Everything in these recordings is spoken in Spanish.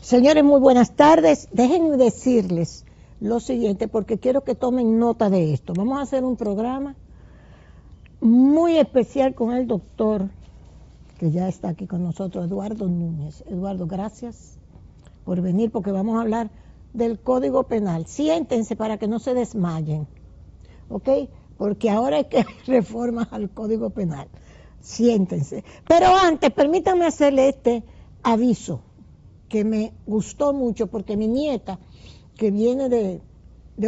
Señores, muy buenas tardes. Déjenme decirles lo siguiente porque quiero que tomen nota de esto. Vamos a hacer un programa muy especial con el doctor, que ya está aquí con nosotros, Eduardo Núñez. Eduardo, gracias por venir porque vamos a hablar del Código Penal. Siéntense para que no se desmayen, ¿ok? Porque ahora hay que reformas al Código Penal. Siéntense. Pero antes, permítanme hacerle este aviso que me gustó mucho porque mi nieta, que viene de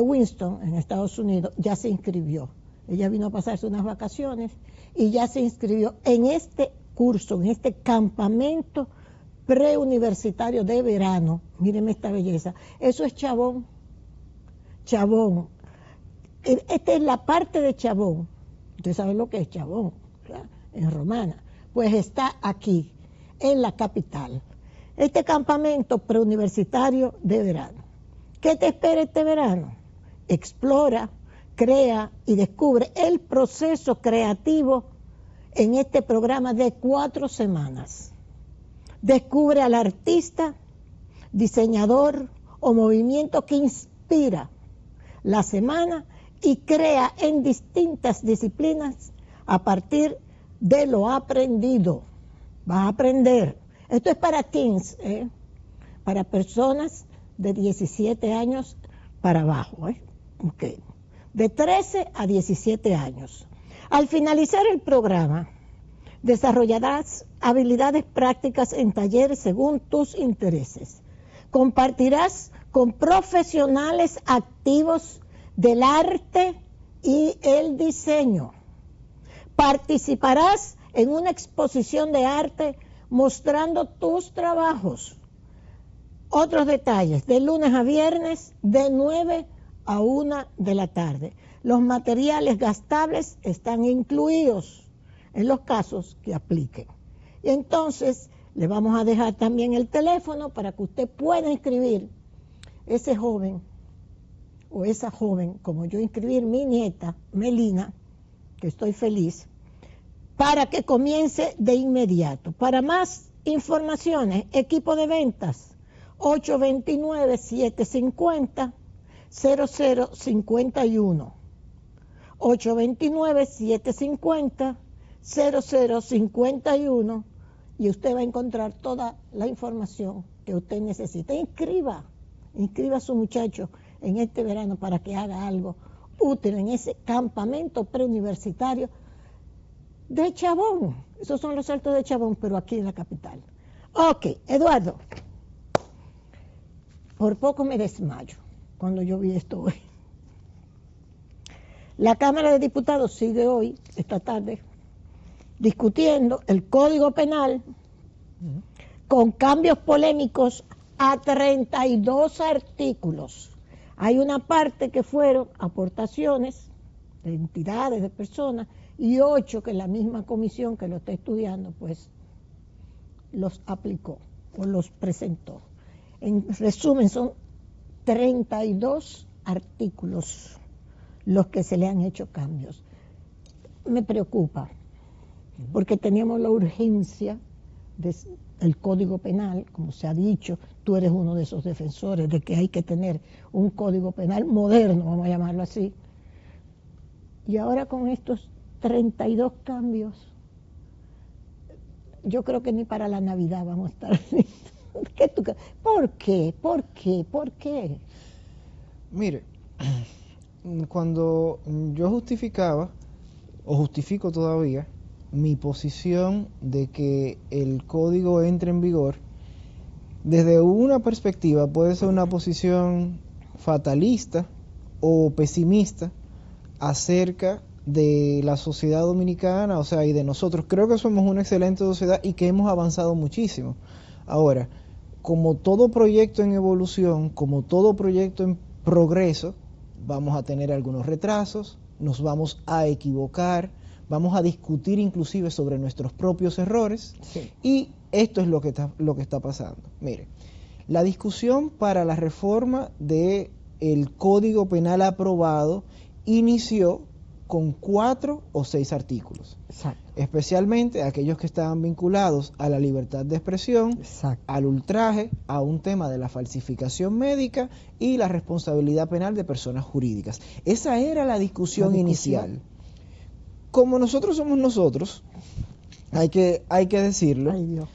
Winston, en Estados Unidos, ya se inscribió. Ella vino a pasarse unas vacaciones y ya se inscribió en este curso, en este campamento preuniversitario de verano. Mírenme esta belleza. Eso es Chabón. Chabón. Esta es la parte de Chabón. Ustedes saben lo que es Chabón, ¿verdad? En Romana. Pues está aquí, en la capital. Este campamento preuniversitario de verano. ¿Qué te espera este verano? Explora, crea y descubre el proceso creativo en este programa de 4 semanas. Descubre al artista, diseñador o movimiento que inspira la semana y crea en distintas disciplinas a partir de lo aprendido. Vas a aprender. Esto es para teens, para personas de 17 años para abajo. Okay. De 13 a 17 años. Al finalizar el programa, desarrollarás habilidades prácticas en talleres según tus intereses. Compartirás con profesionales activos del arte y el diseño. Participarás en una exposición de arte mostrando tus trabajos. Otros detalles, de lunes a viernes, de 9 a 1 de la tarde. Los materiales gastables están incluidos en los casos que apliquen. Y entonces le vamos a dejar también el teléfono para que usted pueda inscribir ese joven o esa joven, como yo inscribir mi nieta, Melina, que estoy feliz, para que comience de inmediato. Para más informaciones, equipo de ventas, 829-750-0051. 829-750-0051 y usted va a encontrar toda la información que usted necesite. Inscriba a su muchacho en este verano para que haga algo útil en ese campamento preuniversitario de Chabón. Esos son los altos de Chabón, pero aquí en la capital. Ok, Eduardo. Por poco me desmayo cuando yo vi esto hoy. La Cámara de Diputados sigue hoy, esta tarde, discutiendo el Código Penal con cambios polémicos a 32 artículos. Hay una parte que fueron aportaciones de entidades, de personas, y 8 que la misma comisión que lo está estudiando, pues, los aplicó o los presentó. En resumen, son 32 artículos los que se le han hecho cambios. Me preocupa, porque teníamos la urgencia del Código Penal, como se ha dicho, tú eres uno de esos defensores de que hay que tener un Código Penal moderno, vamos a llamarlo así. Y ahora con estos 32 cambios, yo creo que ni para la Navidad vamos a estar listos. ¿Por qué? ¿Por qué? ¿Por qué? Mire, cuando yo justificaba, o justifico todavía, mi posición de que el código entre en vigor, desde una perspectiva puede ser una posición fatalista o pesimista acerca de la sociedad dominicana, o sea, y de nosotros. Creo que somos una excelente sociedad y que hemos avanzado muchísimo. Ahora, como todo proyecto en evolución, como todo proyecto en progreso, vamos a tener algunos retrasos, nos vamos a equivocar, vamos a discutir inclusive sobre nuestros propios errores, sí. Y esto es lo que está pasando. Mire, la discusión para la reforma del Código Penal aprobado inició con 4 o 6 artículos. Exacto. Especialmente aquellos que estaban vinculados a la libertad de expresión, Exacto. al ultraje, a un tema de la falsificación médica y la responsabilidad penal de personas jurídicas. Esa era la discusión inicial. Como nosotros somos nosotros, hay que decirlo, Ay, Dios.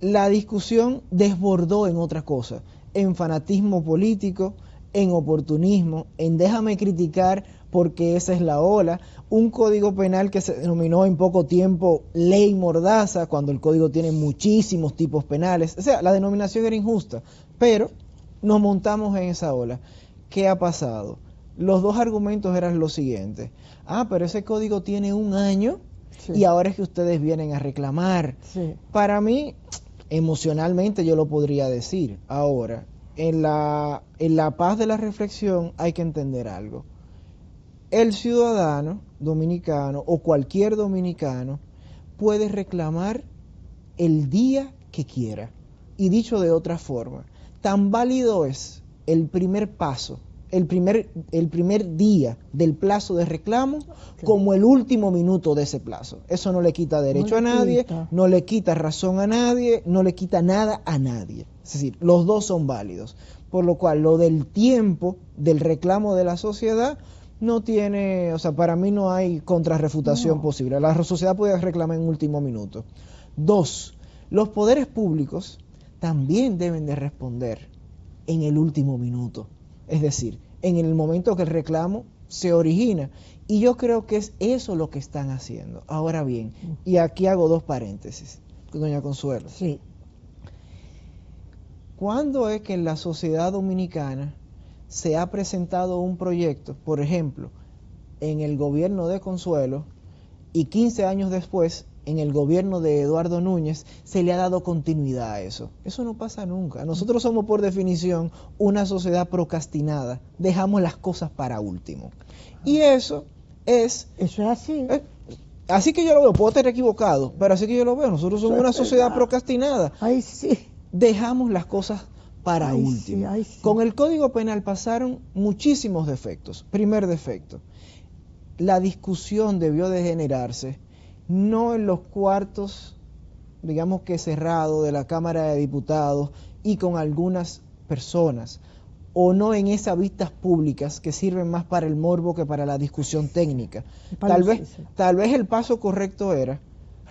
la discusión desbordó en otra cosa, en fanatismo político, en oportunismo, en déjame criticar porque esa es la ola, un código penal que se denominó en poco tiempo ley mordaza, cuando el código tiene muchísimos tipos penales. O sea, la denominación era injusta, pero nos montamos en esa ola. ¿Qué ha pasado? Los dos argumentos eran los siguientes. Pero ese código tiene 1 año y ahora es que ustedes vienen a reclamar. Sí. Para mí, emocionalmente yo lo podría decir. Ahora, en la paz de la reflexión hay que entender algo. El ciudadano dominicano o cualquier dominicano puede reclamar el día que quiera. Y dicho de otra forma, tan válido es el primer paso, el primer día del plazo de reclamo como el último minuto de ese plazo. Eso no le quita derecho a nadie, no le quita razón a nadie, no le quita nada a nadie. Es decir, los dos son válidos. Por lo cual, lo del tiempo del reclamo de la sociedad no tiene, o sea, para mí no hay contrarrefutación posible. La sociedad puede reclamar en último minuto. 2, los poderes públicos también deben de responder en el último minuto. Es decir, en el momento que el reclamo se origina. Y yo creo que es eso lo que están haciendo. Ahora bien, y aquí hago 2 paréntesis, doña Consuelo. Sí. ¿Cuándo es que en la sociedad dominicana se ha presentado un proyecto, por ejemplo, en el gobierno de Consuelo, y 15 años después, en el gobierno de Eduardo Núñez, se le ha dado continuidad a eso? Eso no pasa nunca. Nosotros somos, por definición, una sociedad procrastinada. Dejamos las cosas para último. Y eso es así. Así que yo lo veo, puedo estar equivocado, pero así que yo lo veo. Nosotros somos una sociedad procrastinada. Ay, sí. Dejamos las cosas para último. Sí. Con el Código Penal pasaron muchísimos defectos. Primer defecto, la discusión debió de generarse no en los cuartos, digamos que cerrados, de la Cámara de Diputados y con algunas personas, o no en esas vistas públicas que sirven más para el morbo que para la discusión técnica. Tal vez el paso correcto era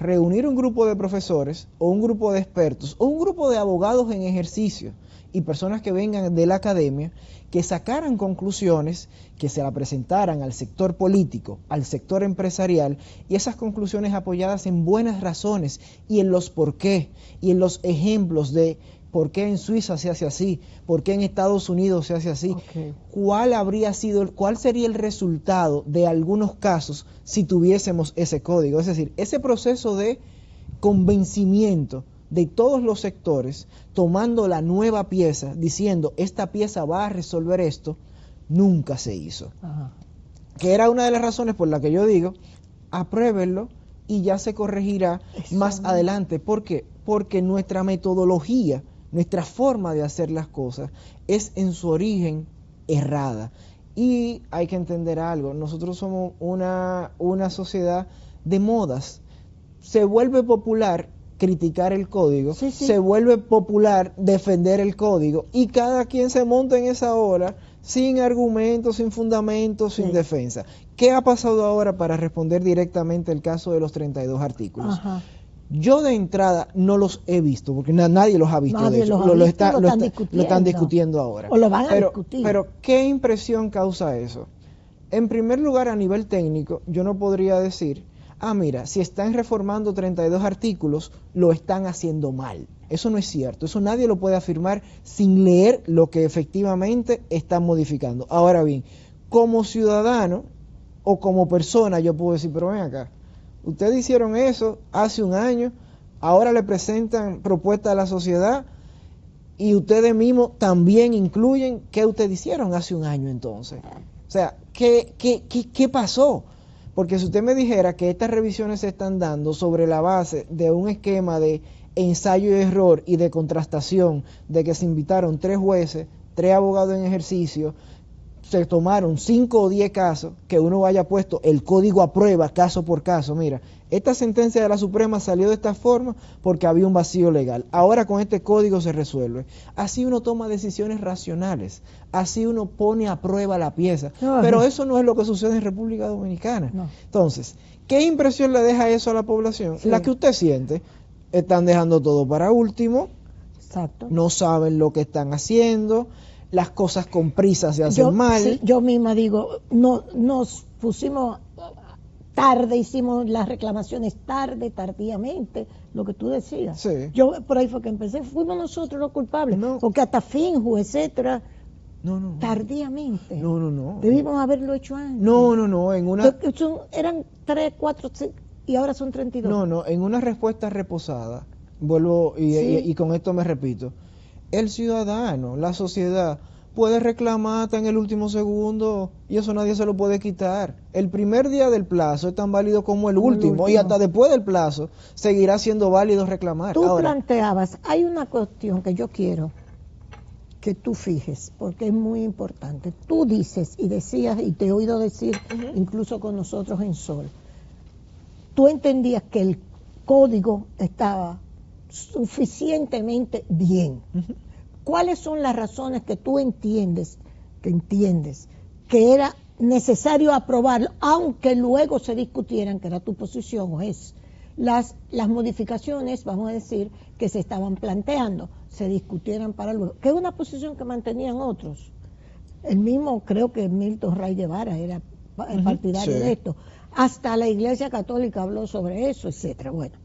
reunir un grupo de profesores o un grupo de expertos o un grupo de abogados en ejercicio y personas que vengan de la academia, que sacaran conclusiones, que se la presentaran al sector político, al sector empresarial, y esas conclusiones apoyadas en buenas razones y en los por qué, y en los ejemplos de por qué en Suiza se hace así, por qué en Estados Unidos se hace así, cuál sería el resultado de algunos casos si tuviésemos ese código. Es decir, ese proceso de convencimiento de todos los sectores, tomando la nueva pieza, diciendo esta pieza va a resolver esto, nunca se hizo. Ajá. Que era una de las razones por la que yo digo, apruébenlo y ya se corregirá más adelante. ¿Por qué? Porque nuestra metodología, nuestra forma de hacer las cosas es en su origen errada. Y hay que entender algo, nosotros somos una sociedad de modas. Se vuelve popular criticar el código, se vuelve popular defender el código, y cada quien se monta en esa ola sin argumentos, sin fundamentos, sin defensa. ¿Qué ha pasado ahora para responder directamente el caso de los 32 artículos? Ajá. Yo de entrada no los he visto, porque nadie los ha visto, de hecho, lo están discutiendo ahora. O lo van a discutir. Pero, ¿qué impresión causa eso? En primer lugar, a nivel técnico, yo no podría decir, mira, si están reformando 32 artículos, lo están haciendo mal. Eso no es cierto, eso nadie lo puede afirmar sin leer lo que efectivamente están modificando. Ahora bien, como ciudadano o como persona, yo puedo decir, pero ven acá, ustedes hicieron eso hace 1 año, ahora le presentan propuestas a la sociedad y ustedes mismos también incluyen qué ustedes hicieron hace 1 año entonces. O sea, ¿qué pasó? Porque si usted me dijera que estas revisiones se están dando sobre la base de un esquema de ensayo y error y de contrastación, de que se invitaron 3 jueces, 3 abogados en ejercicio, se tomaron 5 o 10 casos, que uno haya puesto el código a prueba caso por caso. Mira, esta sentencia de la Suprema salió de esta forma porque había un vacío legal. Ahora con este código se resuelve. Así uno toma decisiones racionales. Así uno pone a prueba la pieza. Pero eso no es lo que sucede en República Dominicana. No. Entonces, ¿qué impresión le deja eso a la población? Sí. La que usted siente. Están dejando todo para último. Exacto. No saben lo que están haciendo. Las cosas con prisa se hacen mal. Sí, yo misma digo, no, nos pusimos tarde, hicimos las reclamaciones tardíamente, lo que tú decías. Sí. Yo por ahí fue que empecé, fuimos nosotros los culpables, No. porque hasta Finju, etcétera, No. tardíamente. No. Debimos haberlo hecho antes. No. Eran 3, 4, 5, y ahora son 32. No, en una respuesta reposada, vuelvo y con esto me repito, el ciudadano, la sociedad, puede reclamar hasta en el último segundo y eso nadie se lo puede quitar. El primer día del plazo es tan válido como el último y hasta después del plazo seguirá siendo válido reclamar. Tú Ahora, planteabas, hay una cuestión que yo quiero que tú fijes, porque es muy importante. Tú dices y decías, y te he oído decir, incluso con nosotros en Sol, tú entendías que el código estaba suficientemente bien. ¿Cuáles son las razones que tú entiendes que era necesario aprobarlo, aunque luego se discutieran, que era tu posición o es, las modificaciones, vamos a decir, que se estaban planteando, se discutieran para luego, que es una posición que mantenían otros? El mismo, creo que Milton Ray Guevara era partidario de esto, hasta la Iglesia Católica habló sobre eso, etcétera. Bueno,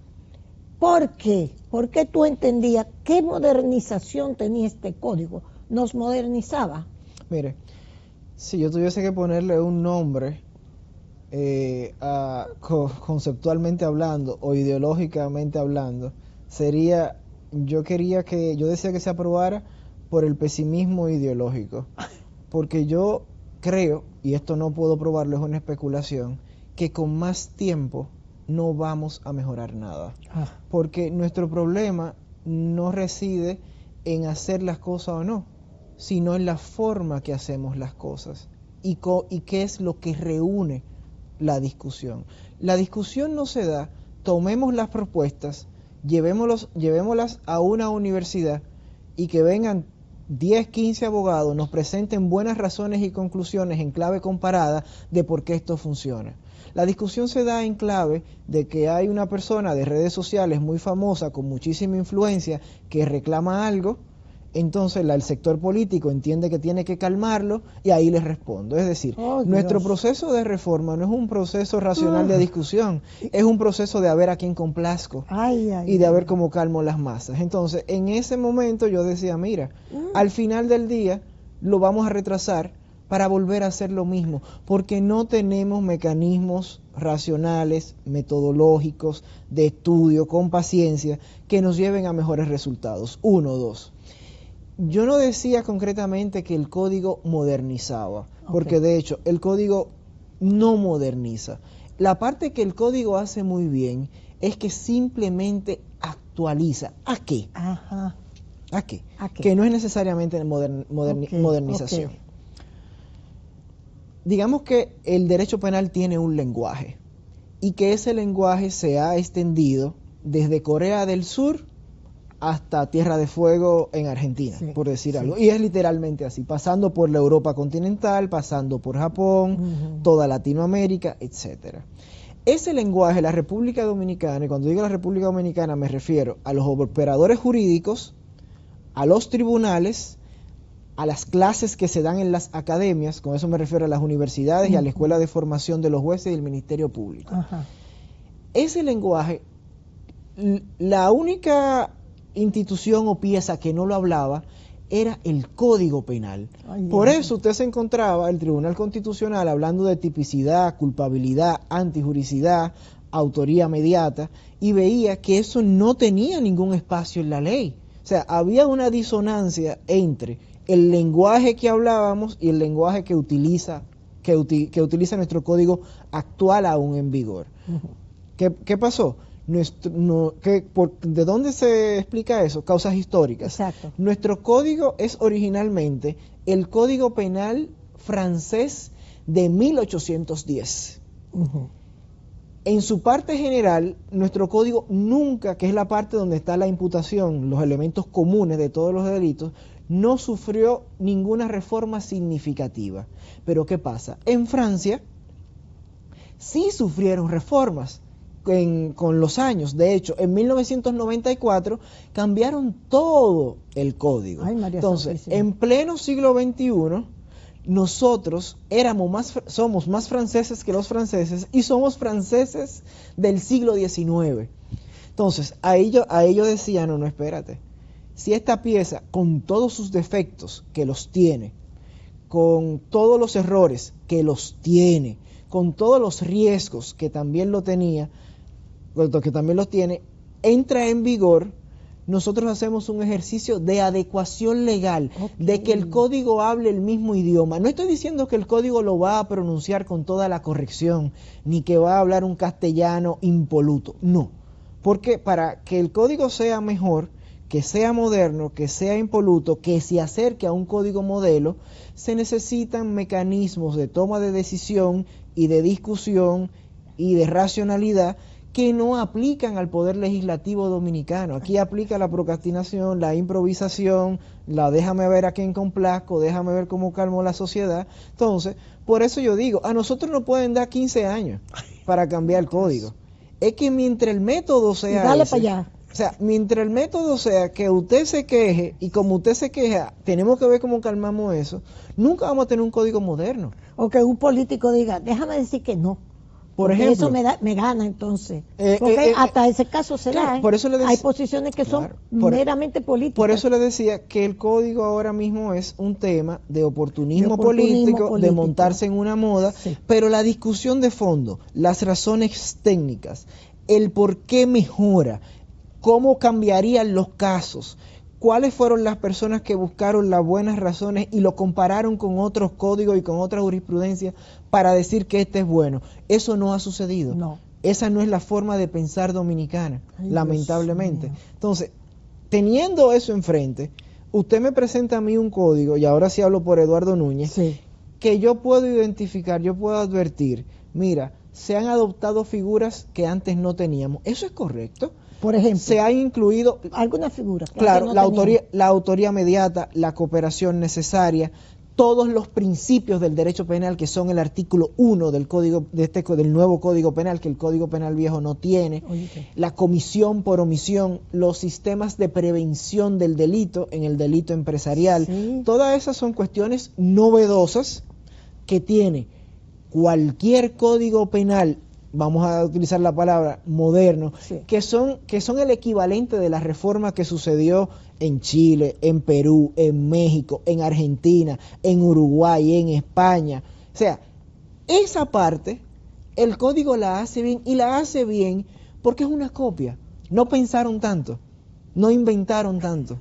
¿por qué? ¿Por qué tú entendías qué modernización tenía este código? ¿Nos modernizaba? mire, si yo tuviese que ponerle un nombre, conceptualmente hablando o ideológicamente hablando, sería, yo decía que se aprobara por el pesimismo ideológico, porque yo creo, y esto no puedo probarlo, es una especulación, que con más tiempo no vamos a mejorar nada, porque nuestro problema no reside en hacer las cosas o no, sino en la forma que hacemos las cosas y qué es lo que reúne la discusión. La discusión no se da, tomemos las propuestas, llevémoslas a una universidad y que vengan 10, 15 abogados, nos presenten buenas razones y conclusiones en clave comparada de por qué esto funciona. La discusión se da en clave de que hay una persona de redes sociales muy famosa, con muchísima influencia, que reclama algo, entonces el sector político entiende que tiene que calmarlo y ahí les respondo. Es decir, nuestro proceso de reforma no es un proceso racional de discusión, es un proceso de a ver a quién complazco y de a ver cómo calmo las masas. Entonces, en ese momento yo decía, mira, al final del día lo vamos a retrasar para volver a hacer lo mismo, porque no tenemos mecanismos racionales, metodológicos, de estudio, con paciencia, que nos lleven a mejores resultados. 1, 2. Yo no decía concretamente que el código modernizaba, porque de hecho el código no moderniza. La parte que el código hace muy bien es que simplemente actualiza. ¿A qué? ¿A qué? Que no es necesariamente modernización. Digamos que el derecho penal tiene un lenguaje y que ese lenguaje se ha extendido desde Corea del Sur hasta Tierra de Fuego en Argentina, por decir algo. Y es literalmente así, pasando por la Europa continental, pasando por Japón, toda Latinoamérica, etcétera. Ese lenguaje, la República Dominicana, y cuando digo la República Dominicana me refiero a los operadores jurídicos, a los tribunales, a las clases que se dan en las academias, con eso me refiero a las universidades y a la escuela de formación de los jueces y el Ministerio Público. Ese lenguaje, la única institución o pieza que no lo hablaba era el Código Penal. Por eso usted se encontraba el Tribunal Constitucional hablando de tipicidad, culpabilidad, antijuricidad, autoría mediata, y veía que eso no tenía ningún espacio en la ley. O sea, había una disonancia entre el lenguaje que hablábamos y el lenguaje que utiliza nuestro código actual aún en vigor. ¿Qué pasó? ¿De dónde se explica eso? Causas históricas. Exacto. Nuestro código es originalmente el Código Penal francés de 1810. Ujú. En su parte general, nuestro código nunca, que es la parte donde está la imputación, los elementos comunes de todos los delitos, no sufrió ninguna reforma significativa. Pero ¿qué pasa? En Francia sí sufrieron reformas con los años. De hecho, en 1994 cambiaron todo el código. Ay, María Entonces, Santísima. en pleno siglo XXI, nosotros somos más franceses que los franceses y somos franceses del siglo XIX. Entonces, a ellos decían, no, espérate. Si esta pieza, con todos sus defectos, que los tiene, con todos los errores, que los tiene, con todos los riesgos, que también lo tenía, que también los tiene, entra en vigor, nosotros hacemos un ejercicio de adecuación legal, de que el código hable el mismo idioma. No estoy diciendo que el código lo va a pronunciar con toda la corrección, ni que va a hablar un castellano impoluto, no. Porque para que el código sea mejor, que sea moderno, que sea impoluto, que se acerque a un código modelo, se necesitan mecanismos de toma de decisión y de discusión y de racionalidad que no aplican al poder legislativo dominicano. Aquí aplica la procrastinación, la improvisación, la déjame ver a quién complazco, déjame ver cómo calmo la sociedad. Entonces, por eso yo digo, a nosotros nos pueden dar 15 años para cambiar el código. Es que mientras el método sea Dale ese, para allá. o sea, mientras el método sea que usted se queje, y como usted se queja, tenemos que ver cómo calmamos eso, nunca vamos a tener un código moderno. O que un político diga, déjame decir que no. Por Porque ejemplo, eso me gana entonces. Porque hasta ese caso se claro, da. por eso le Hay posiciones que claro, son meramente políticas. Por eso le decía que el código ahora mismo es un tema de oportunismo político, de montarse en una moda, Sí. pero la discusión de fondo, las razones técnicas, el por qué mejora, cómo cambiarían los casos, cuáles fueron las personas que buscaron las buenas razones y lo compararon con otros códigos y con otra jurisprudencia para decir que este es bueno. Eso no ha sucedido. No. Esa no es la forma de pensar dominicana, Ay, lamentablemente. Dios mío. Entonces, teniendo eso enfrente, usted me presenta a mí un código, y ahora sí hablo por Eduardo Núñez, Sí. que yo puedo identificar, yo puedo advertir, mira, se han adoptado figuras que antes no teníamos. ¿Eso es correcto? Por ejemplo, Se ha incluido, alguna figura. claro, no la teníamos. autoría mediata, la cooperación necesaria, todos los principios del derecho penal que son el artículo 1 del código del nuevo Código Penal, que el Código Penal viejo no tiene, Oye, ¿qué? la comisión por omisión, los sistemas de prevención del delito en el delito empresarial, Sí. todas esas son cuestiones novedosas que tiene cualquier código penal, vamos a utilizar la palabra moderno, Sí. que son el equivalente de la reforma que sucedió en Chile, en Perú, en México, en Argentina, en Uruguay, en España. O sea, esa parte, el código la hace bien, y la hace bien porque es una copia. No pensaron tanto, no inventaron tanto.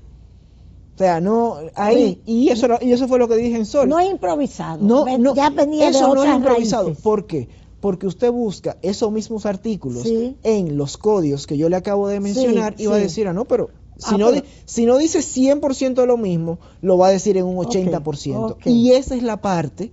O sea, no, ahí, y eso fue lo que dije en Sol. No es improvisado. No, Ya venía eso de no otras es improvisado. raíces. ¿Por qué? Porque usted busca esos mismos artículos Sí. en los códigos que yo le acabo de mencionar, Sí, y va a sí. decir, no, pero si, Ah, no, pero- si no dice 100% lo mismo, lo va a decir en un 80%. Ok. Y esa es la parte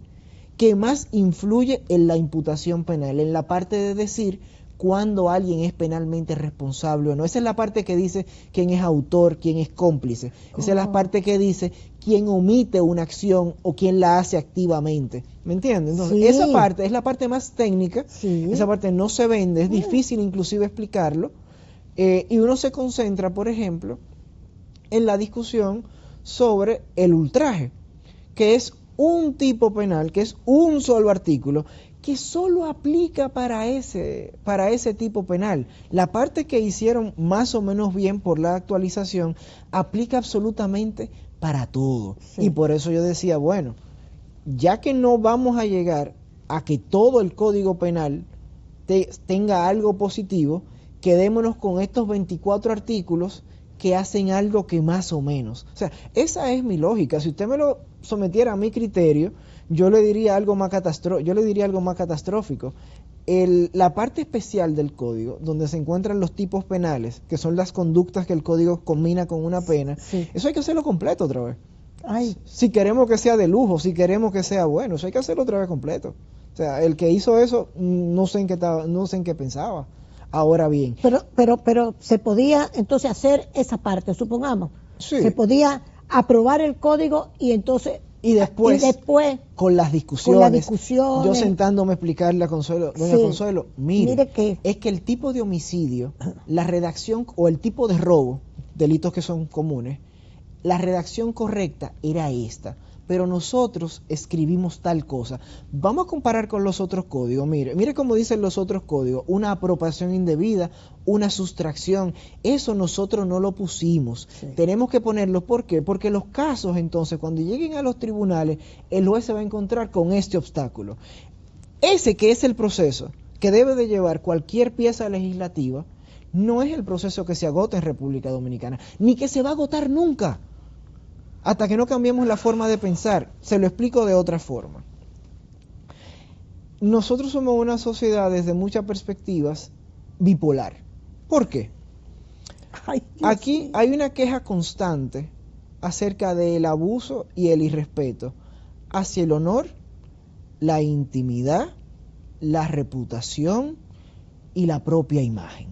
que más influye en la imputación penal, en la parte de decir cuando alguien es penalmente responsable o no. Esa es la parte que dice quién es autor, quién es cómplice. Esa es la parte que dice quién omite una acción o quién la hace activamente. ¿Me entiendes? Entonces, Sí. esa parte es la parte más técnica. Sí. Esa parte no se vende, es difícil inclusive explicarlo. Y uno se concentra, por ejemplo, en la discusión sobre el ultraje, que es un tipo penal, que es un solo artículo, que solo aplica para ese tipo penal. La parte que hicieron más o menos bien por la actualización aplica absolutamente para todo. Sí. Y por eso yo decía, bueno, ya que no vamos a llegar a que todo el Código Penal tenga algo positivo, quedémonos con estos 24 artículos que hacen algo que más o menos. O sea, esa es mi lógica. Si usted me lo sometiera a mi criterio, yo le diría algo más catastrófico. La parte especial del código, donde se encuentran los tipos penales, que son las conductas que el código combina con una pena, Sí. eso hay que hacerlo completo otra vez. Ay, Si queremos que sea de lujo, si queremos que sea bueno, eso hay que hacerlo otra vez completo. O sea, el que hizo eso, no sé en qué estaba, no sé en qué pensaba. Ahora bien, pero se podía entonces hacer esa parte, supongamos. Se sí. podía aprobar el código y entonces Y después, con las con las discusiones, discusiones. yo sentándome a explicarle a Consuelo, doña Sí. Consuelo, mire, Mire que es que el tipo de homicidio, la redacción o el tipo de robo, delitos que son comunes, la redacción correcta era esta, pero nosotros escribimos tal cosa. Vamos a comparar con los otros códigos. Mire cómo dicen los otros códigos: una apropiación indebida, una sustracción. Eso nosotros no lo pusimos. Sí. Tenemos que ponerlo. ¿Por qué? Porque los casos, entonces, cuando lleguen a los tribunales, el juez se va a encontrar con este obstáculo. Ese que es el proceso que debe de llevar cualquier pieza legislativa, no es el proceso que se agota en República Dominicana, ni que se va a agotar nunca, hasta que no cambiemos la forma de pensar. Se lo explico de otra forma. Nosotros somos una sociedad desde muchas perspectivas bipolar. ¿Por qué? ay, Dios Aquí mío. hay una queja constante acerca del abuso y el irrespeto hacia el honor, la intimidad, la reputación y la propia imagen.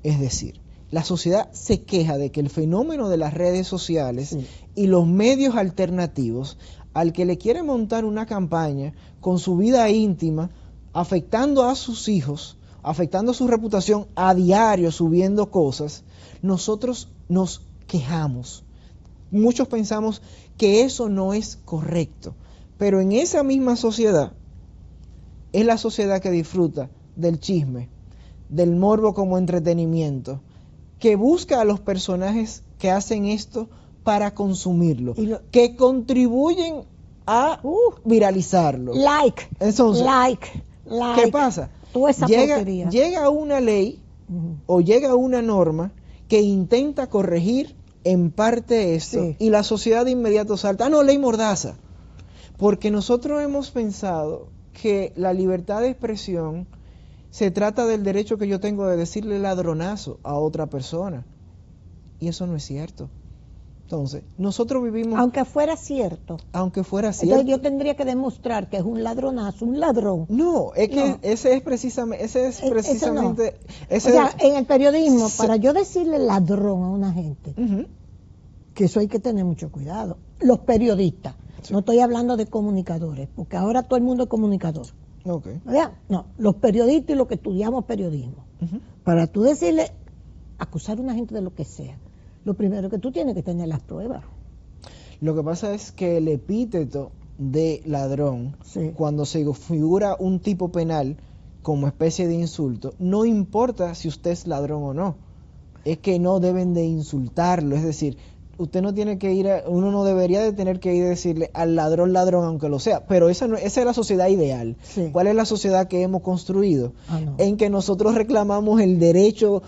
Es decir, la sociedad se queja de que el fenómeno de las redes sociales Sí. y los medios alternativos, al que le quiere montar una campaña con su vida íntima, afectando a sus hijos, afectando su reputación a diario, subiendo cosas, nosotros nos quejamos. Muchos pensamos que eso no es correcto, pero en esa misma sociedad es la sociedad que disfruta del chisme, del morbo como entretenimiento, que busca a los personajes que hacen esto para consumirlo, que contribuyen a viralizarlo. Like, Entonces, like. ¿qué pasa? Toda esa porquería. Llega una ley o llega una norma que intenta corregir en parte esto, Sí. y la sociedad de inmediato salta: no, ley mordaza. Porque nosotros hemos pensado que la libertad de expresión se trata del derecho que yo tengo de decirle ladronazo a otra persona. Y eso no es cierto. Entonces, nosotros vivimos... Aunque fuera cierto. Aunque fuera cierto. Entonces yo tendría que demostrar que es un ladronazo, un ladrón. No, es que No. ese es precisamente... O sea, en el periodismo, para yo decirle ladrón a una gente, Ujú. que eso hay que tener mucho cuidado. Los periodistas, Sí. no estoy hablando de comunicadores, porque ahora todo el mundo es comunicador. Ok. ¿Verdad? No, los periodistas y los que estudiamos periodismo. Ujú. Para tú decirle, acusar a una gente de lo que sea, lo primero que tú tienes que tener las pruebas. Lo que pasa es que el epíteto de ladrón, Sí. cuando se figura un tipo penal como especie de insulto, no importa si usted es ladrón o no, es que no deben de insultarlo. Es decir, usted no tiene que ir uno no debería de tener que ir a decirle al ladrón ladrón aunque lo sea, pero esa es la sociedad ideal. Sí. ¿Cuál es la sociedad que hemos construido? No. En que nosotros reclamamos el derecho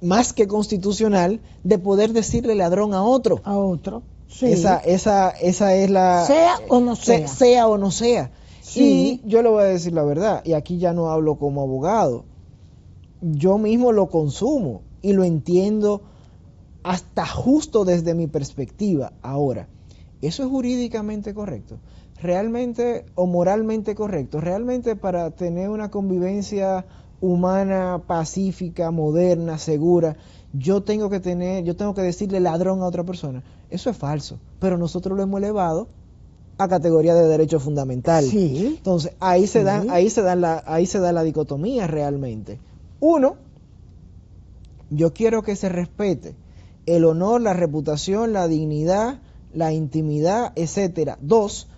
más que constitucional de poder decirle ladrón a otro. A otro. Sí. Esa es la... Sea o no sea. Sea o no sea. Sí. Y yo le voy a decir la verdad, y aquí ya no hablo como abogado. Yo mismo lo consumo y lo entiendo hasta justo desde mi perspectiva. Ahora, ¿eso es jurídicamente correcto? ¿Realmente o moralmente correcto? ¿Realmente para tener una convivencia humana, pacífica, moderna, segura, yo tengo que decirle ladrón a otra persona? Eso es falso, pero nosotros lo hemos elevado a categoría de derecho fundamental. Sí. Entonces, ahí se Sí. da la dicotomía realmente. Uno, yo quiero que se respete el honor, la reputación, la dignidad, la intimidad, etcétera. Dos,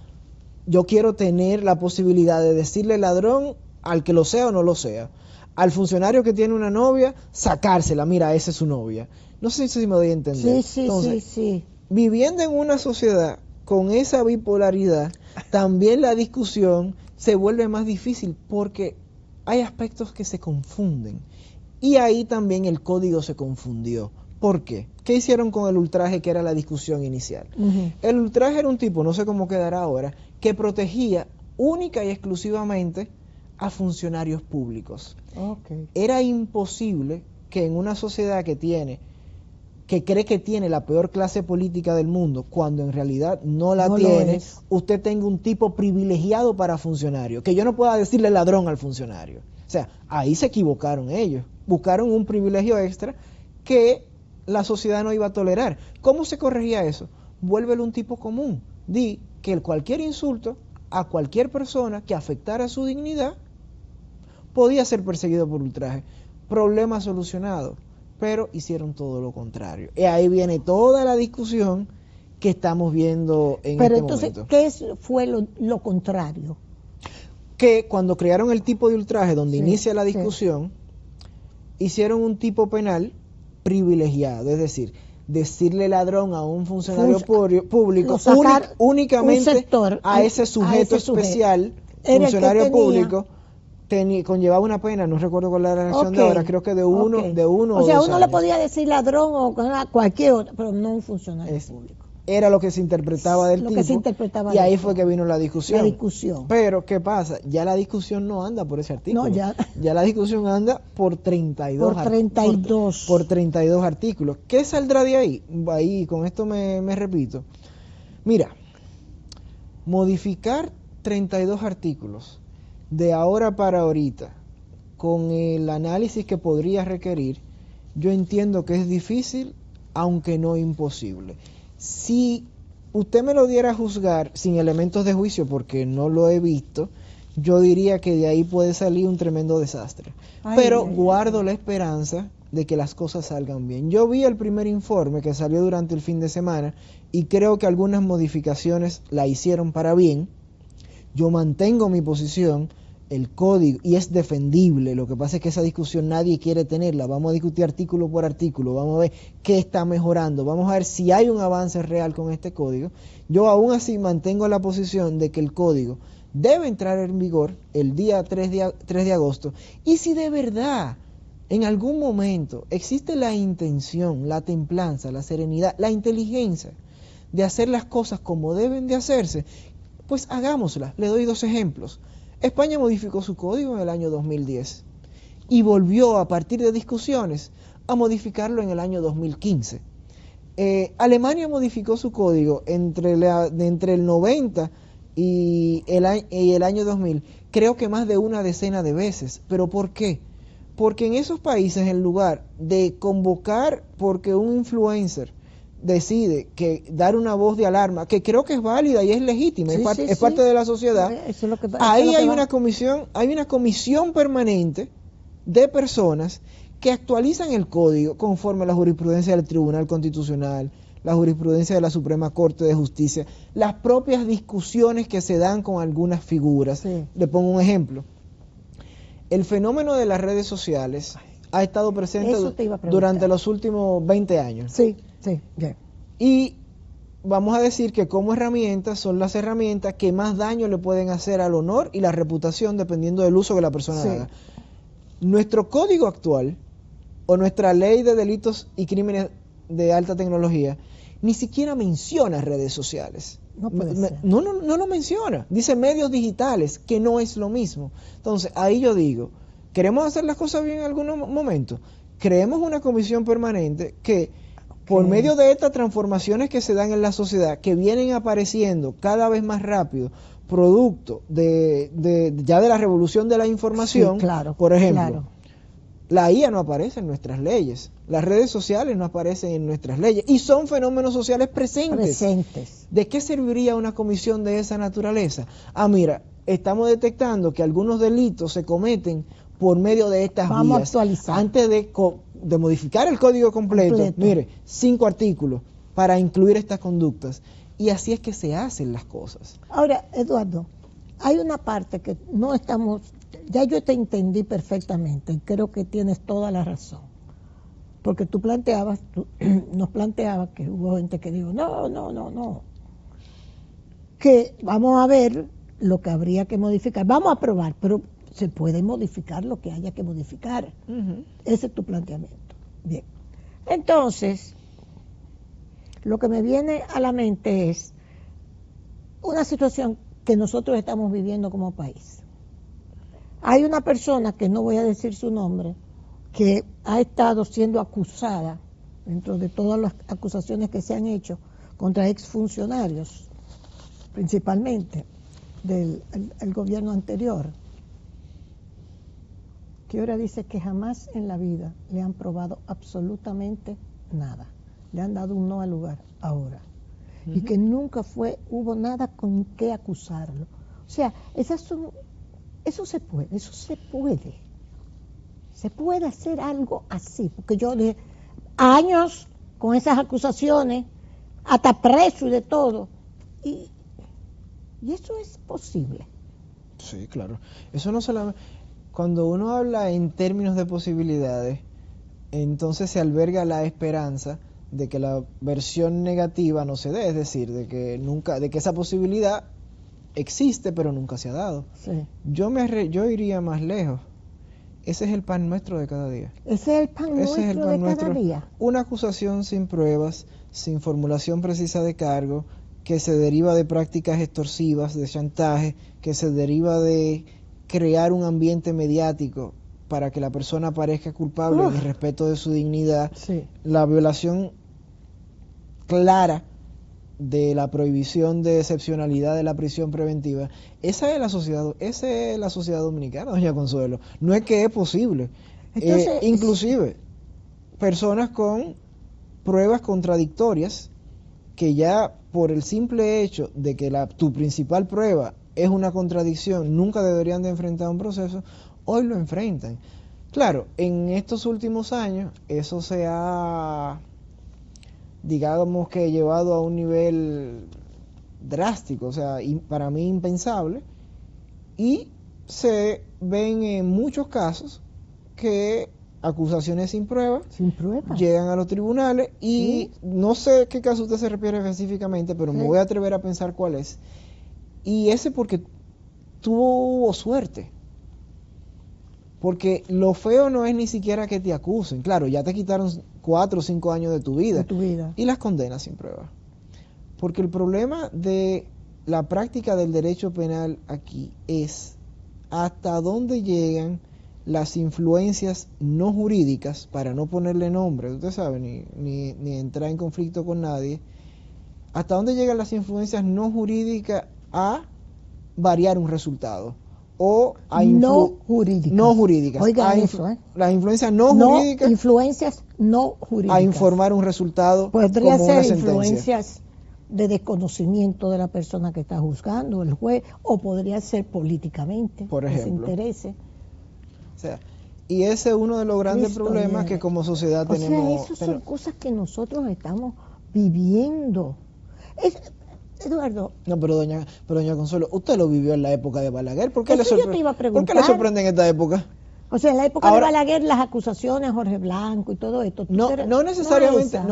yo quiero tener la posibilidad de decirle ladrón al que lo sea o no lo sea. Al funcionario que tiene una novia, sacársela, mira, esa es su novia. No sé si me doy a entender. Sí. Entonces, viviendo en una sociedad con esa bipolaridad, también la discusión se vuelve más difícil porque hay aspectos que se confunden. Y ahí también el código se confundió. ¿Por qué? ¿Qué hicieron con el ultraje, que era la discusión inicial? Uh-huh. El ultraje era un tipo, no sé cómo quedará ahora, que protegía única y exclusivamente a funcionarios públicos. Okay. Era imposible que en una sociedad que tiene que cree que tiene la peor clase política del mundo, cuando en realidad no la No lo tiene, es. usted tenga un tipo privilegiado para funcionario, que yo no pueda decirle ladrón al funcionario. O sea, ahí se equivocaron ellos, buscaron un privilegio extra que la sociedad no iba a tolerar. ¿Cómo se corregía eso? Vuélvelo un tipo común. Di que cualquier insulto a cualquier persona que afectara su dignidad podía ser perseguido por ultraje. Problema solucionado. Pero hicieron todo lo contrario. Y ahí viene toda la discusión que estamos viendo en Pero este entonces, momento. ¿qué fue lo contrario? Que cuando crearon el tipo de ultraje donde Sí, inicia la sí. discusión, hicieron un tipo penal privilegiado, es decir, decirle ladrón a un funcionario público lo sacar únicamente un sector, a ese sujeto especial, funcionario público, conllevaba una pena, no recuerdo cuál era la sanción de ahora, creo que de uno o sea, o 2 uno le años. podía decir ladrón o cualquier otro, pero no un funcionario público. Era lo que se interpretaba del Lo tipo, que se interpretaba y ahí del fue que vino la discusión. La discusión. Pero, ¿qué pasa? Ya la discusión no anda por ese artículo. No, ya la discusión anda por 32. Por 32. Por 32 artículos. ¿Qué saldrá de ahí? Ahí, con esto me repito. Mira, modificar 32 artículos de ahora para ahorita, con el análisis que podría requerir, yo entiendo que es difícil, aunque no imposible. Si usted me lo diera a juzgar sin elementos de juicio, porque no lo he visto, yo diría que de ahí puede salir un tremendo desastre. Pero guardo la esperanza de que las cosas salgan bien. Yo vi el primer informe que salió durante el fin de semana y creo que algunas modificaciones la hicieron para bien. Yo mantengo mi posición. El código, y es defendible, lo que pasa es que esa discusión nadie quiere tenerla, vamos a discutir artículo por artículo, vamos a ver qué está mejorando, vamos a ver si hay un avance real con este código. Yo aún así mantengo la posición de que el código debe entrar en vigor el día 3 de agosto, y si de verdad en algún momento existe la intención, la templanza, la serenidad, la inteligencia de hacer las cosas como deben de hacerse, pues hagámoslas. Le doy 2 ejemplos. España modificó su código en el año 2010 y volvió a partir de discusiones a modificarlo en el año 2015. Alemania modificó su código entre el 90 y el año 2000, creo que más de una decena de veces. ¿Pero por qué? Porque en esos países, en lugar de convocar porque un influencer decide que dar una voz de alarma, que creo que es válida y es legítima, es parte de la sociedad, ahí hay una comisión permanente de personas que actualizan el código conforme a la jurisprudencia del Tribunal Constitucional, la jurisprudencia de la Suprema Corte de Justicia, las propias discusiones que se dan con algunas figuras. Le pongo un ejemplo. El fenómeno de las redes sociales ha estado presente durante los últimos 20 años. Y vamos a decir que como herramientas son las herramientas que más daño le pueden hacer al honor y la reputación dependiendo del uso que la persona haga. Nuestro código actual o nuestra ley de delitos y crímenes de alta tecnología ni siquiera menciona redes sociales. No puede ser. No lo menciona. Dice medios digitales, que no es lo mismo. Entonces, ahí yo digo, ¿queremos hacer las cosas bien en algún momento? Creemos una comisión permanente que, por medio de estas transformaciones que se dan en la sociedad, que vienen apareciendo cada vez más rápido, producto ya de la revolución de la información, por ejemplo, la IA no aparece en nuestras leyes, las redes sociales no aparecen en nuestras leyes, y son fenómenos sociales presentes. ¿De qué serviría una comisión de esa naturaleza? Mira, estamos detectando que algunos delitos se cometen por medio de estas vías. Vamos a actualizar. Antes de modificar el código completo, mire, 5 artículos para incluir estas conductas. Y así es que se hacen las cosas. Ahora, Eduardo, hay una parte que no estamos, ya yo te entendí perfectamente, y creo que tienes toda la razón. Porque tú nos planteabas que hubo gente que dijo, no. Que vamos a ver lo que habría que modificar. Vamos a probar, pero se puede modificar lo que haya que modificar. Ese es tu planteamiento. Bien. Entonces, lo que me viene a la mente es una situación que nosotros estamos viviendo como país. Hay una persona, que no voy a decir su nombre, que ha estado siendo acusada dentro de todas las acusaciones que se han hecho contra exfuncionarios, principalmente del el gobierno anterior, que ahora dice que jamás en la vida le han probado absolutamente nada. Le han dado un no al lugar ahora. Y que nunca hubo nada con qué acusarlo. O sea, eso se puede. Se puede hacer algo así, porque yo de años con esas acusaciones, hasta preso y de todo. Y eso es posible. Sí, claro. Eso no solamente... Cuando uno habla en términos de posibilidades, entonces se alberga la esperanza de que la versión negativa no se dé, es decir, de que esa posibilidad existe pero nunca se ha dado. Sí. Yo iría más lejos. Ese es el pan nuestro de cada día. Ese es el pan nuestro de cada día. Una acusación sin pruebas, sin formulación precisa de cargo, que se deriva de prácticas extorsivas, de chantaje, que se deriva de crear un ambiente mediático para que la persona parezca culpable en respeto de su dignidad. Sí. La violación clara de la prohibición de excepcionalidad de la prisión preventiva. Esa es la sociedad dominicana, doña Consuelo. No es que es posible. Entonces, inclusive personas con pruebas contradictorias que ya por el simple hecho de que tu principal prueba es una contradicción, nunca deberían de enfrentar un proceso, hoy lo enfrentan. Claro, en estos últimos años eso se ha, digamos que llevado a un nivel drástico, o sea, para mí impensable, y se ven en muchos casos que acusaciones sin prueba llegan a los tribunales y no sé qué caso usted se refiere específicamente, pero me voy a atrever a pensar cuál es. Y ese porque tuvo suerte. Porque lo feo no es ni siquiera que te acusen. Claro, ya te quitaron 4 o 5 años de tu vida. Y las condenas sin prueba. Porque el problema de la práctica del derecho penal aquí es hasta dónde llegan las influencias no jurídicas, para no ponerle nombre, usted sabe, ni entrar en conflicto con nadie, hasta dónde llegan las influencias no jurídicas a variar un resultado o a no jurídicas. Oigan eso, las influencias no jurídicas, influencias no jurídicas, a informar un resultado. Podría como ser una sentencia. Influencias de desconocimiento de la persona que está juzgando, el juez, o podría ser políticamente, por ejemplo, que se interese. O sea, y ese es uno de los grandes problemas que como sociedad tenemos. Esas son cosas que nosotros estamos viviendo. Eduardo. No, pero doña Consuelo, usted lo vivió en la época de Balaguer. ¿Por qué le sorprende en esta época? O sea, en la época de Balaguer, las acusaciones a Jorge Blanco y todo esto. No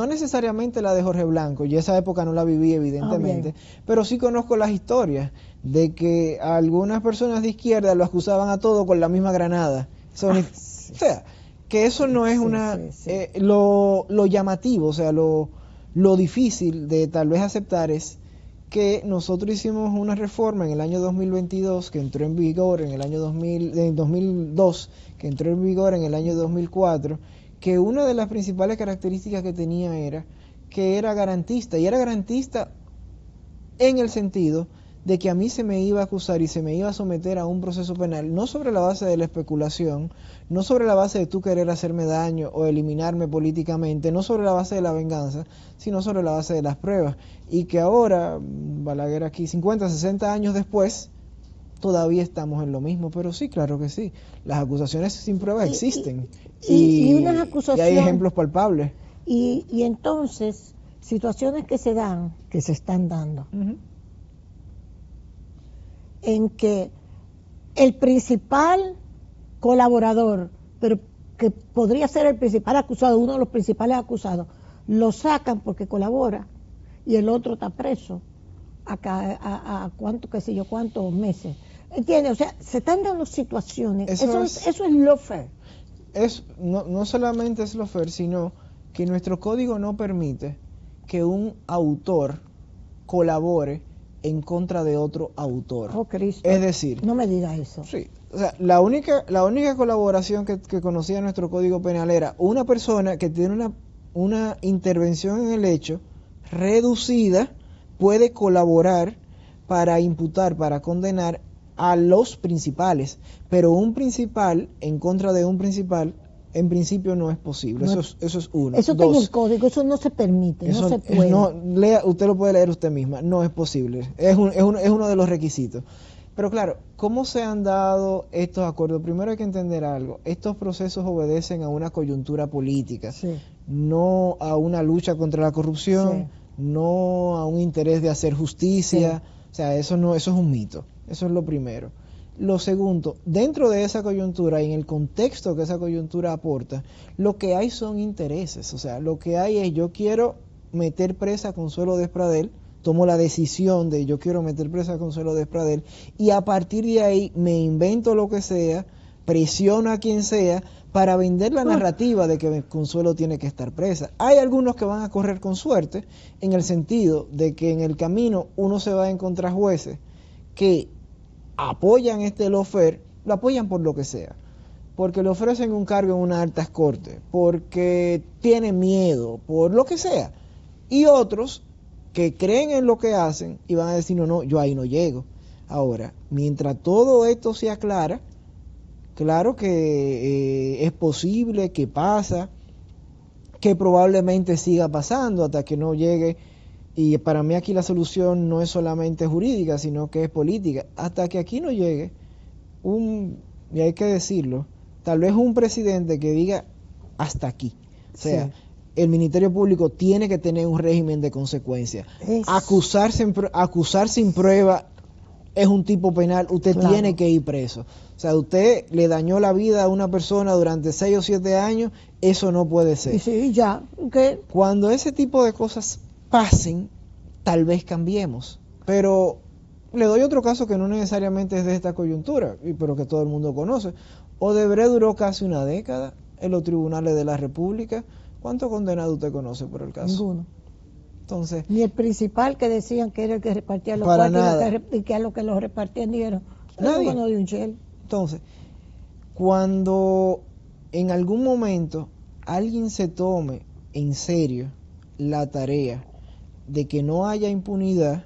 necesariamente la de Jorge Blanco. Yo esa época no la viví, evidentemente. Pero sí conozco las historias de que algunas personas de izquierda lo acusaban a todo con la misma granada. O sea, que eso no es lo llamativo, o sea, lo difícil de tal vez aceptar es que nosotros hicimos una reforma en el año 2022 que entró en vigor en el año 2002, que entró en vigor en el año 2004, que una de las principales características que tenía era que era garantista, y era garantista en el sentido de que a mí se me iba a acusar y se me iba a someter a un proceso penal, no sobre la base de la especulación, no sobre la base de tú querer hacerme daño o eliminarme políticamente, no sobre la base de la venganza, sino sobre la base de las pruebas. Y que ahora, Balaguer aquí, 50, 60 años después, todavía estamos en lo mismo. Pero sí, claro que sí, las acusaciones sin pruebas existen. Y unas acusaciones, y hay ejemplos palpables. Y entonces, situaciones que se dan, que se están dando, en que el principal colaborador, pero que podría ser el principal acusado, uno de los principales acusados, lo sacan porque colabora y el otro está preso a cuántos meses. ¿Entiendes? O sea, se están dando situaciones. Eso es lo fair. No solamente es lo fair, sino que nuestro código no permite que un autor colabore en contra de otro autor. Oh, Cristo. Es decir, no me diga eso. Sí, o sea, la única colaboración que conocía nuestro Código Penal era una persona que tiene una intervención en el hecho reducida puede colaborar para imputar, para condenar a los principales, pero un principal en contra de un principal en principio no es posible. No, eso es uno. Eso está en Dos, el código, eso no se permite, eso no se puede. usted lo puede leer usted misma, no es posible. Es uno de los requisitos. Pero claro, ¿cómo se han dado estos acuerdos? Primero hay que entender algo. Estos procesos obedecen a una coyuntura política, Sí. no a una lucha contra la corrupción, no a un interés de hacer justicia. O sea, eso es un mito. Eso es lo primero. Lo segundo, dentro de esa coyuntura y en el contexto que esa coyuntura aporta, lo que hay son intereses. O sea, lo que hay es: yo quiero meter presa a Consuelo Despradel, tomo la decisión de yo quiero meter presa a Consuelo Despradel, y a partir de ahí me invento lo que sea, presiono a quien sea para vender la narrativa de que Consuelo tiene que estar presa. Hay algunos que van a correr con suerte, en el sentido de que en el camino uno se va a encontrar jueces que apoyan este lawfare, lo apoyan por lo que sea, porque le ofrecen un cargo en una altas cortes, porque tienen miedo, por lo que sea, y otros que creen en lo que hacen y van a decir: no, yo ahí no llego. Ahora, mientras todo esto se aclara, claro que es posible, que pasa, que probablemente siga pasando hasta que no llegue. Y para mí aquí la solución no es solamente jurídica, sino que es política. Hasta que aquí no llegue y hay que decirlo, tal vez un presidente que diga hasta aquí. O sea, sí, el Ministerio Público tiene que tener un régimen de consecuencias. Acusar sin prueba es un tipo penal, usted tiene que ir preso. O sea, usted le dañó la vida a una persona durante 6 o 7 años, eso no puede ser. Y sí, ya, okay. Cuando ese tipo de cosas pasen, tal vez cambiemos. Pero le doy otro caso que no necesariamente es de esta coyuntura, pero que todo el mundo conoce. Odebrecht duró casi una década en los tribunales de la República. ¿Cuántos condenados usted conoce por el caso? Ninguno. Entonces, ni el principal, que decían que era el que repartía los para cuartos, nada. y que a los que los repartían dijeron, nadie. No dio un chel. Entonces, cuando en algún momento alguien se tome en serio la tarea de que no haya impunidad,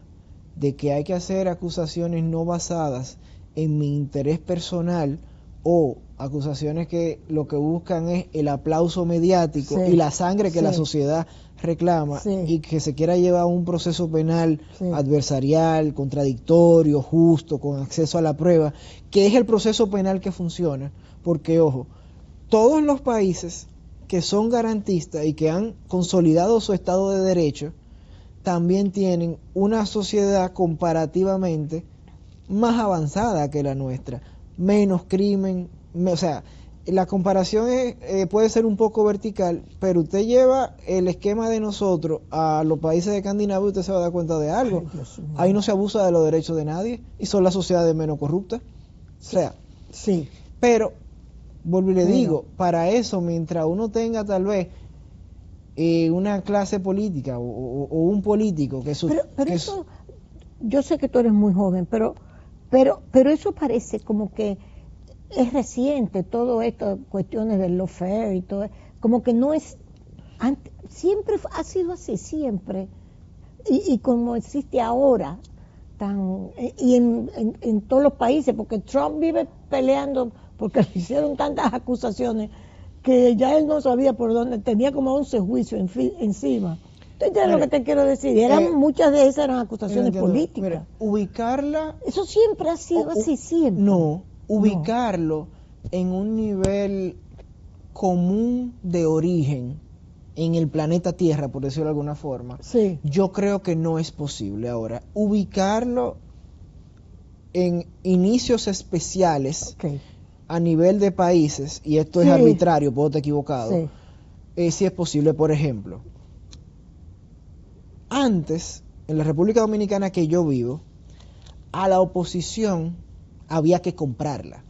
de que hay que hacer acusaciones no basadas en mi interés personal o acusaciones que lo que buscan es el aplauso mediático, sí, y la sangre que, sí, la sociedad reclama, sí, y que se quiera llevar un proceso penal, sí, adversarial, contradictorio, justo, con acceso a la prueba, que es el proceso penal que funciona, porque ojo, todos los países que son garantistas y que han consolidado su Estado de Derecho también tienen una sociedad comparativamente más avanzada que la nuestra, menos crimen, o sea, la comparación puede ser un poco vertical, pero usted lleva el esquema de nosotros a los países de Escandinavia y usted se va a dar cuenta de algo. Ahí no se abusa de los derechos de nadie y son las sociedades menos corruptas. O sea, sí. Pero, vuelvo y le digo, para eso, mientras uno tenga tal vez una clase política o un político que... Pero eso, yo sé que tú eres muy joven, pero eso parece como que es reciente, todo esto, cuestiones del lawfare y todo, como que no es, siempre ha sido así, siempre, y como existe ahora, y en todos los países, porque Trump vive peleando, porque le hicieron tantas acusaciones, que ya él no sabía por dónde, tenía como 11 juicios encima. ¿Entiendes lo que te quiero decir? Muchas de esas eran acusaciones políticas. Mira, ubicarla... Eso siempre ha sido así, siempre. No, ubicarlo en un nivel común de origen en el planeta Tierra, por decirlo de alguna forma, sí, yo creo que no es posible. Ahora, ubicarlo en inicios especiales, okay, a nivel de países, y esto es arbitrario, puedo estar equivocado, sí es posible. Por ejemplo, antes, en la República Dominicana que yo vivo, a la oposición había que comprarla.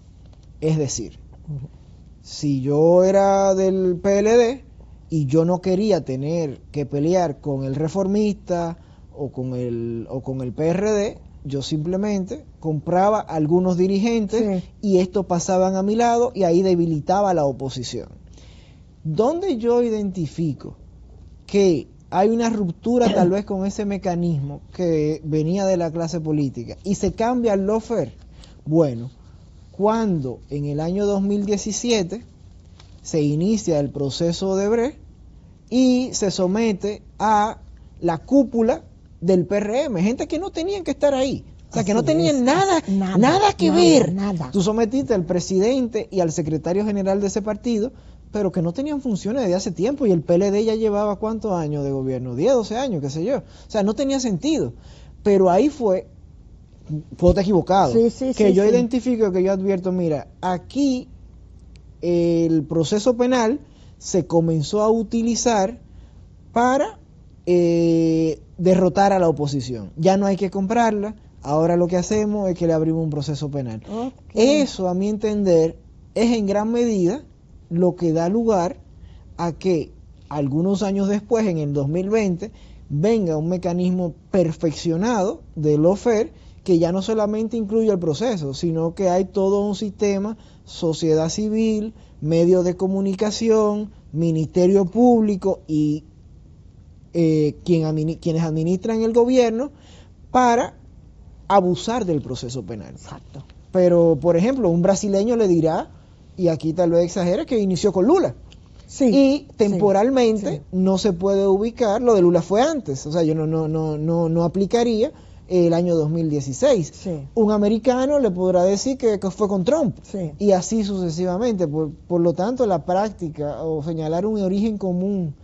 Es decir, si yo era del PLD y yo no quería tener que pelear con el Reformista o con el PRD, yo simplemente compraba a algunos dirigentes, y estos pasaban a mi lado y ahí debilitaba a la oposición. ¿Dónde yo identifico que hay una ruptura tal vez con ese mecanismo que venía de la clase política y se cambia al lawfare. Bueno, cuando en el año 2017 se inicia el proceso de Odebrecht y se somete a la cúpula del PRM, gente que no tenían que estar ahí, o sea, que no tenían nada que ver. Tú sometiste al presidente y al secretario general de ese partido, pero que no tenían funciones desde hace tiempo, y el PLD ya llevaba ¿cuántos años de gobierno? 10, 12 años, qué sé yo. O sea, no tenía sentido. Pero ahí fue equivocado, yo identifico, que yo advierto, mira, aquí el proceso penal se comenzó a utilizar para derrotar a la oposición. Ya no hay que comprarla, ahora lo que hacemos es que le abrimos un proceso penal. Eso, a mi entender, es en gran medida lo que da lugar a que algunos años después, en el 2020, venga un mecanismo perfeccionado de lawfare que ya no solamente incluye el proceso, sino que hay todo un sistema, sociedad civil, medios de comunicación, ministerio público y quienes administran el gobierno para abusar del proceso penal. Exacto. Pero, por ejemplo, un brasileño le dirá, y aquí tal vez exagere, que inició con Lula. Sí, y temporalmente no se puede ubicar, lo de Lula fue antes, o sea, yo no aplicaría el año 2016. Un americano le podrá decir que fue con Trump, y así sucesivamente. Por lo tanto, la práctica o señalar un origen común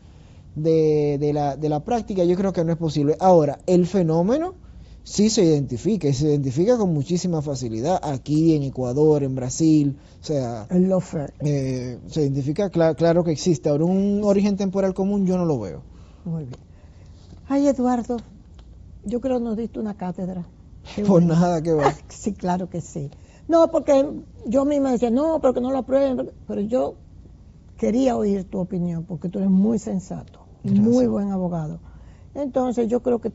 de la práctica, yo creo que no es posible. Ahora, el fenómeno sí se identifica, y se identifica con muchísima facilidad aquí en Ecuador, en Brasil, o sea, el lawfare. Se identifica, claro que existe. Ahora, un origen temporal común yo no lo veo. Muy bien. Ay, Eduardo, yo creo que nos diste una cátedra. Por nada que va. Sí, claro que sí. No, porque yo misma decía, no, porque no lo aprueben, pero yo quería oír tu opinión, porque tú eres muy sensato, muy buen abogado. Entonces yo creo que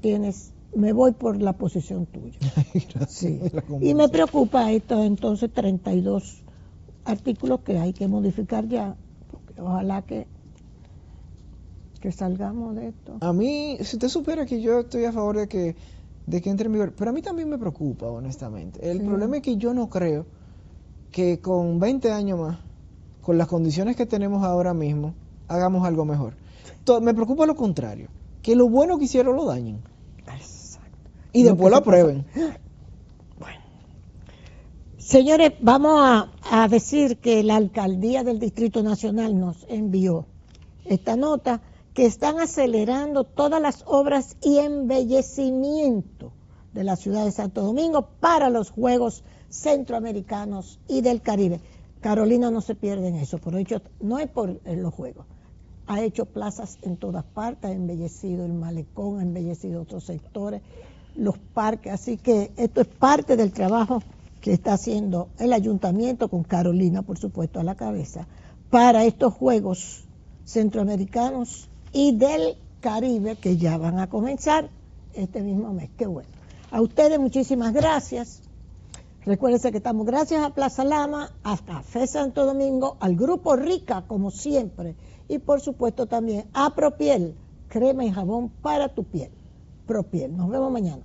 me voy por la posición tuya. Sí. Y me preocupa esto, entonces 32 artículos que hay que modificar ya, porque ojalá que salgamos de esto. A mí, si usted supiera que yo estoy a favor de que entre en vigor, pero a mí también me preocupa, honestamente. El problema es que yo no creo que con 20 años más, con las condiciones que tenemos ahora mismo, hagamos algo mejor. Me preocupa lo contrario, que lo bueno que hicieron lo dañen. Exacto. Y después lo aprueben. Bueno. Señores, vamos a decir que la Alcaldía del Distrito Nacional nos envió esta nota, que están acelerando todas las obras y embellecimiento de la ciudad de Santo Domingo para los Juegos Centroamericanos y del Caribe. Carolina no se pierde en eso, por hecho, no es por los Juegos. Ha hecho plazas en todas partes, ha embellecido el malecón, ha embellecido otros sectores, los parques, así que esto es parte del trabajo que está haciendo el ayuntamiento, con Carolina, por supuesto, a la cabeza, para estos Juegos Centroamericanos y del Caribe, que ya van a comenzar este mismo mes. Qué bueno. A ustedes muchísimas gracias. Recuérdense que estamos gracias a Plaza Lama, a Café Santo Domingo, al Grupo Rica, como siempre, y por supuesto también a Propiel, crema y jabón para tu piel. Propiel. Nos vemos mañana.